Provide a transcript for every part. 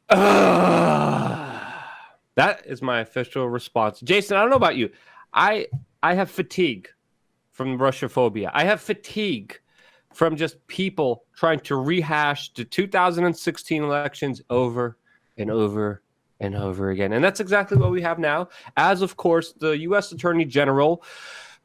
That is my official response. Jason, I don't know about you. I have fatigue from Russophobia. I have fatigue from just people trying to rehash the 2016 elections over and over and over again. And that's exactly what we have now. As, of course, the U.S. Attorney General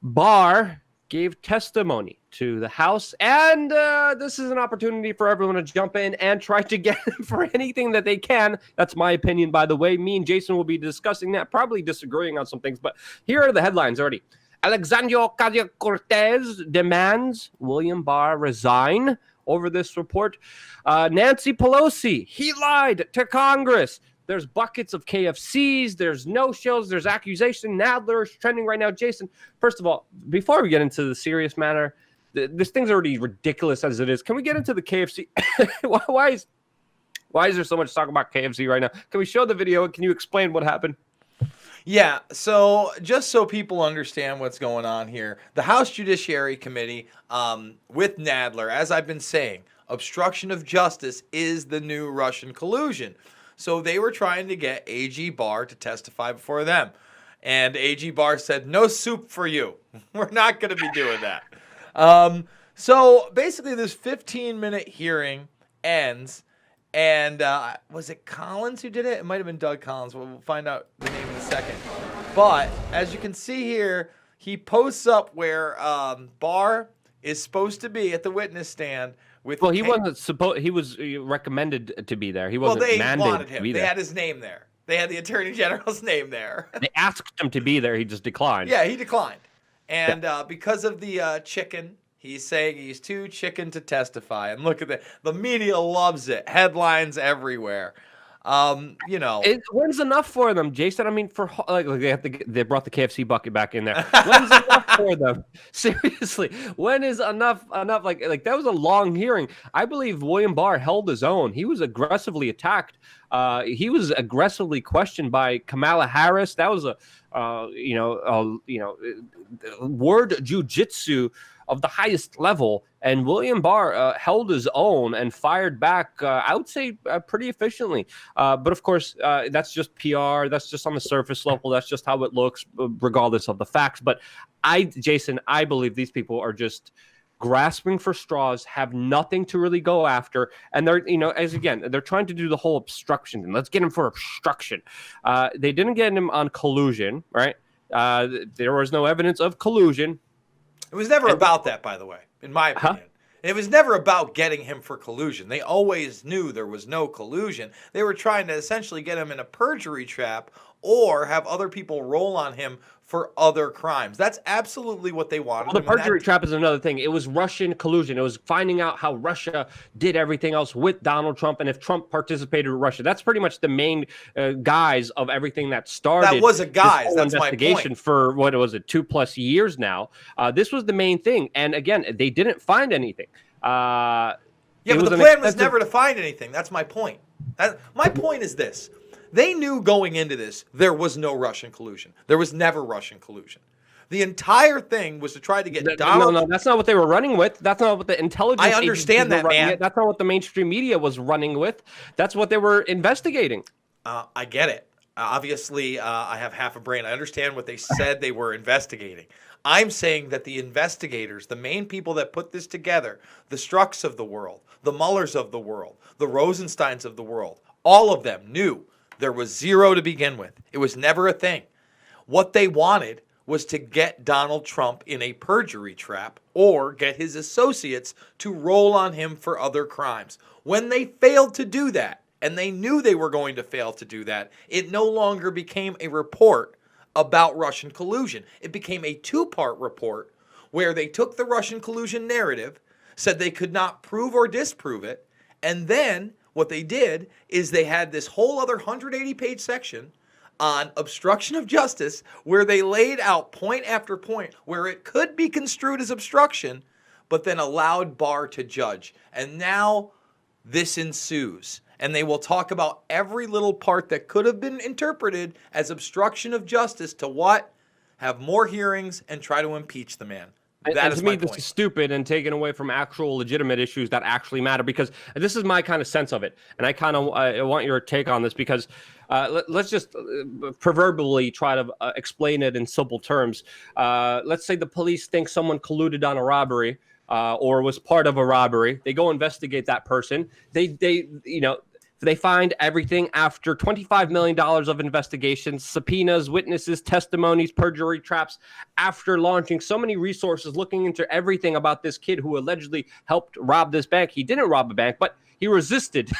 Barr gave testimony to the House. And this is an opportunity for everyone to jump in and try to get him for anything that they can. That's my opinion, by the way. Me and Jason will be discussing that, probably disagreeing on some things. But here are the headlines already. Alexandria Ocasio-Cortez demands William Barr resign over this report. Nancy Pelosi, he lied to Congress. There's buckets of KFCs. There's no-shows. There's accusation. Nadler's trending right now. Jason, first of all, before we get into the serious matter, this thing's already ridiculous as it is. Can we get into the KFC? Why is there so much talk about KFC right now? Can we show the video? Can you explain what happened? Yeah, so just so people understand what's going on here, the House Judiciary Committee with Nadler, as I've been saying, obstruction of justice is the new Russian collusion. So they were trying to get AG Barr to testify before them. And AG Barr said, no soup for you. We're not going to be doing that. So basically this 15-minute hearing ends. And was it Collins who did it? It might have been Doug Collins. We'll find out the name in a second. But as you can see here, he posts up where Barr is supposed to be at the witness stand. He wasn't supposed. He was recommended to be there. He wasn't mandated to be there. Well, they wanted him. They had his name there. They had the Attorney General's name there. They asked him to be there. He just declined. Yeah, he declined. And because of the chicken, he's saying he's too chicken to testify. And look at that. The media loves it. Headlines everywhere. When's enough for them, Jason? I mean, they brought the KFC bucket back in there. When's enough for them? Seriously, when is enough? Like that was a long hearing. I believe William Barr held his own. He was aggressively attacked. He was aggressively questioned by Kamala Harris. That was word jujitsu of the highest level, and William Barr held his own and fired back, I would say, pretty efficiently. But of course, that's just PR. That's just on the surface level. That's just how it looks, regardless of the facts. But Jason, I believe these people are just grasping for straws, have nothing to really go after, and they're they're trying to do the whole obstruction thing. Let's get him for obstruction. They didn't get him on collusion, right? There was no evidence of collusion. It was never about that, by the way, in my opinion. It was never about getting him for collusion. They always knew there was no collusion. They were trying to essentially get him in a perjury trap or have other people roll on him for other crimes. That's absolutely what they wanted. Well, the perjury trap is another thing. It was Russian collusion. It was finding out how Russia did everything else with Donald Trump and if Trump participated with Russia. That's pretty much the main guise of everything that started. That was a guise. That's investigation my point. For what was it, 2+ years now. This was the main thing. And again, they didn't find anything. But the plan was never to find anything. That's my point. My point is this. They knew going into this there was no Russian collusion. There was never Russian collusion. The entire thing was to try to get Donald. No, that's not what they were running with. That's not what the intelligence. I understand that, man. That's not what the mainstream media was running with. That's what they were investigating. I get it. Obviously, I have half a brain. I understand what they said they were investigating. I'm saying that the investigators, the main people that put this together, the Strzok's of the world, the Muellers of the world, the Rosensteins of the world, all of them knew there was zero to begin with. It was never a thing. What they wanted was to get Donald Trump in a perjury trap or get his associates to roll on him for other crimes. When they failed to do that, and they knew they were going to fail to do that, it no longer became a report about Russian collusion. It became a two-part report where they took the Russian collusion narrative, said they could not prove or disprove it, and then what they did is they had this whole other 180-page section on obstruction of justice where they laid out point after point where it could be construed as obstruction, but then allowed Barr to judge. And now this ensues. And they will talk about every little part that could have been interpreted as obstruction of justice to what? Have more hearings and try to impeach the man. That is to my me, this point. is stupid and taken away from actual legitimate issues that actually matter, because this is my kind of sense of it. And I kind of want your take on this, because let's just proverbially try to explain it in simple terms. Let's say the police think someone colluded on a robbery or was part of a robbery. They go investigate that person. They find everything after $25 million of investigations, subpoenas, witnesses, testimonies, perjury traps, after launching so many resources looking into everything about this kid who allegedly helped rob this bank. He didn't rob a bank, but he resisted.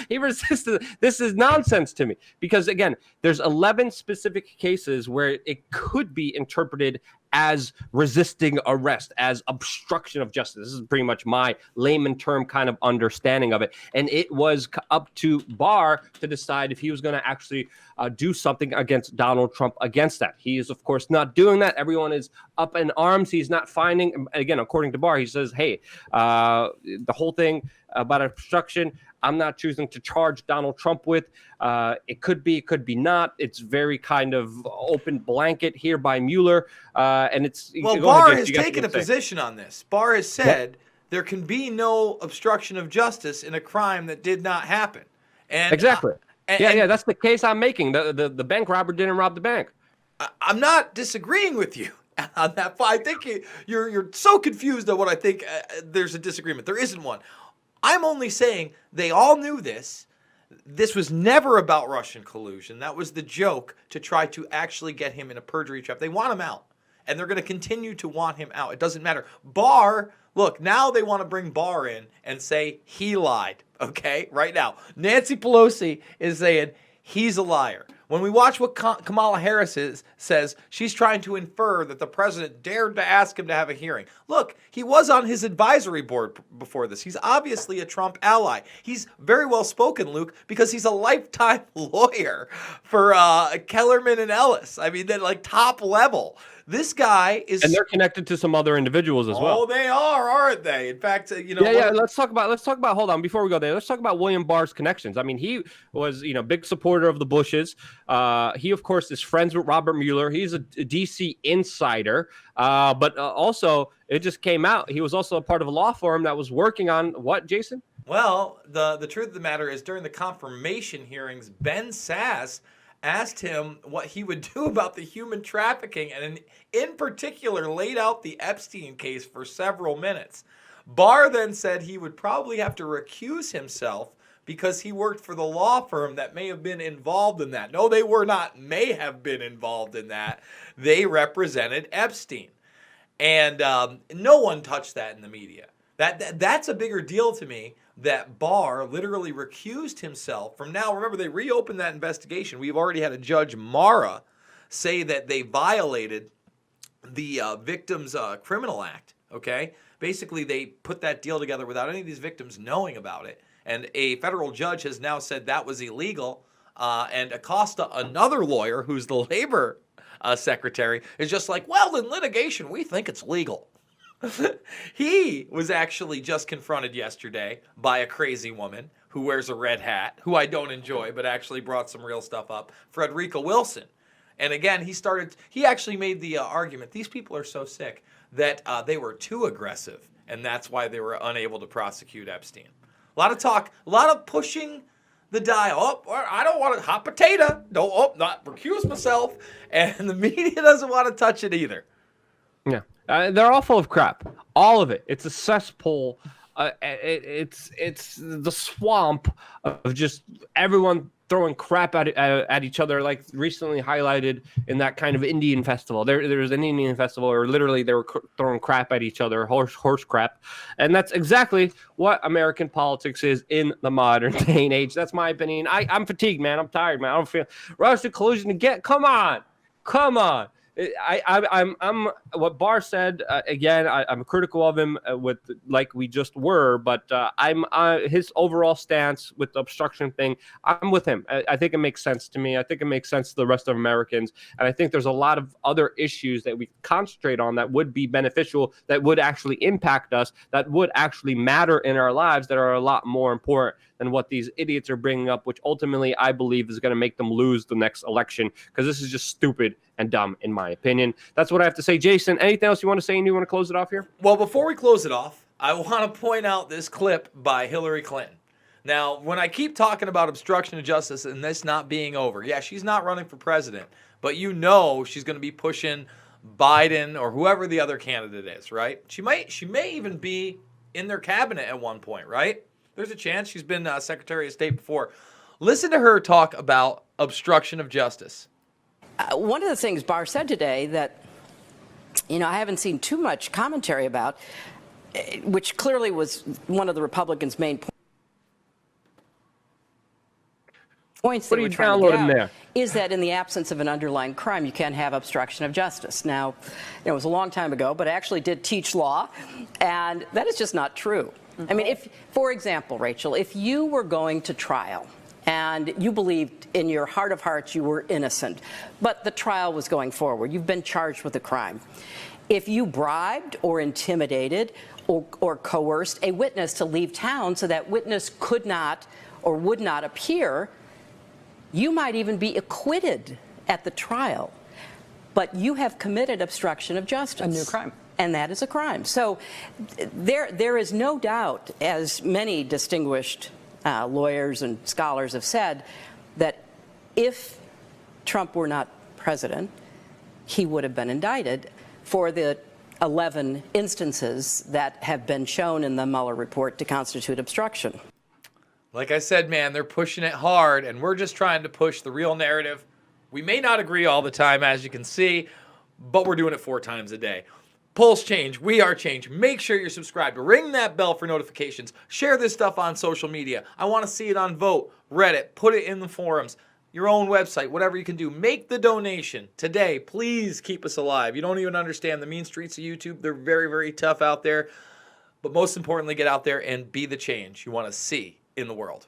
He resisted. This is nonsense to me, because, again, there's 11 specific cases where it could be interpreted as resisting arrest, as obstruction of justice. This is pretty much my layman term kind of understanding of it. And it was up to Barr to decide if he was going to actually do something against Donald Trump against that. He is, of course, not doing that. Everyone is up in arms. He's not finding, again, according to Barr, he says, hey, the whole thing about obstruction, I'm not choosing to charge Donald Trump with. It could be, it could be not. It's very kind of open blanket here by Mueller. And it's Barr has taken a position on this. Barr has said there can be no obstruction of justice in a crime that did not happen. And exactly. That's the case I'm making. The bank robber didn't rob the bank. I'm not disagreeing with you on that. I think you're so confused on what I think there's a disagreement. There isn't one. I'm only saying they all knew this. This was never about Russian collusion. That was the joke to try to actually get him in a perjury trap. They want him out, and they're going to continue to want him out. It doesn't matter. Barr, look, now they want to bring Barr in and say he lied, okay, right now. Nancy Pelosi is saying he's a liar. When we watch what Kamala Harris says, she's trying to infer that the president dared to ask him to have a hearing. Look, he was on his advisory board before this. He's obviously a Trump ally. He's very well spoken, Luke, because he's a lifetime lawyer for Kellerman and Ellis. I mean, they're like top level. This guy is, and they're connected to some other individuals as well. Oh, they are, aren't they? In fact, Let's talk about. Hold on, before we go there, let's talk about William Barr's connections. I mean, he was, big supporter of the Bushes. He, of course, is friends with Robert Mueller. He's a DC insider, but also it just came out he was also a part of a law firm that was working on what, Jason? Well, the truth of the matter is, during the confirmation hearings, Ben Sass asked him what he would do about the human trafficking, and in particular laid out the Epstein case for several minutes. Barr then said he would probably have to recuse himself because he worked for the law firm that may have been involved in that. No, they were not may have been involved in that. They represented Epstein. And no one touched that in the media. That's a bigger deal to me, that Barr literally recused himself from now. Remember, they reopened that investigation. We've already had a Judge Mara say that they violated the Victims Criminal Act, okay? Basically, they put that deal together without any of these victims knowing about it. And a federal judge has now said that was illegal. And Acosta, another lawyer who's the labor secretary, is just like, well, in litigation, we think it's legal. He was actually just confronted yesterday by a crazy woman who wears a red hat, who I don't enjoy, but actually brought some real stuff up, Frederica Wilson. And again, he actually made the argument, these people are so sick that they were too aggressive, and that's why they were unable to prosecute Epstein. A lot of talk, a lot of pushing the dial. Oh, I don't want a hot potato. Not recuse myself. And the media doesn't want to touch it either. Yeah. They're all full of crap. All of it. It's a cesspool. It's the swamp of just everyone throwing crap at each other, like recently highlighted in that kind of Indian festival. There was an Indian festival where literally they were throwing crap at each other, horse crap. And that's exactly what American politics is in the modern day and age. That's my opinion. I'm fatigued, man. I'm tired, man. I don't feel Russian collusion again. Come on. I'm what Barr said again. I'm critical of him with like we just were, but I'm his overall stance with the obstruction thing. I'm with him. I think it makes sense to me. I think it makes sense to the rest of Americans, and I think there's a lot of other issues that we concentrate on that would be beneficial, that would actually impact us, that would actually matter in our lives, that are a lot more important than what these idiots are bringing up, which ultimately I believe is going to make them lose the next election, because this is just stupid and dumb, in my opinion. That's what I have to say. Jason, anything else you want to say, and you want to close it off here? Well, before we close it off, I want to point out this clip by Hillary Clinton. Now, when I keep talking about obstruction of justice and this not being over, yeah, she's not running for president, but you know she's going to be pushing Biden or whoever the other candidate is, right? She may even be in their cabinet at one point, right? There's a chance. She's been Secretary of State before. Listen to her talk about obstruction of justice. One of the things Barr said today that, I haven't seen too much commentary about, which clearly was one of the Republicans' main points they were trying to get out, is that in the absence of an underlying crime, you can't have obstruction of justice. Now, it was a long time ago, but I actually did teach law, and that is just not true. I mean, if, for example, Rachel, if you were going to trial and you believed in your heart of hearts you were innocent, but the trial was going forward, you've been charged with a crime. If you bribed or intimidated or coerced a witness to leave town so that witness could not or would not appear, you might even be acquitted at the trial, but you have committed obstruction of justice. A new crime. And that is a crime. So there is no doubt, as many distinguished lawyers and scholars have said, that if Trump were not president, he would have been indicted for the 11 instances that have been shown in the Mueller report to constitute obstruction. Like I said, man, they're pushing it hard, and we're just trying to push the real narrative. We may not agree all the time, as you can see, but we're doing it 4 times a day. Polls change. We are change. Make sure you're subscribed. Ring that bell for notifications. Share this stuff on social media. I want to see it on Vote, Reddit. Put it in the forums, your own website, whatever you can do. Make the donation today. Please keep us alive. You don't even understand the mean streets of YouTube. They're very, very tough out there. But most importantly, get out there and be the change you want to see in the world.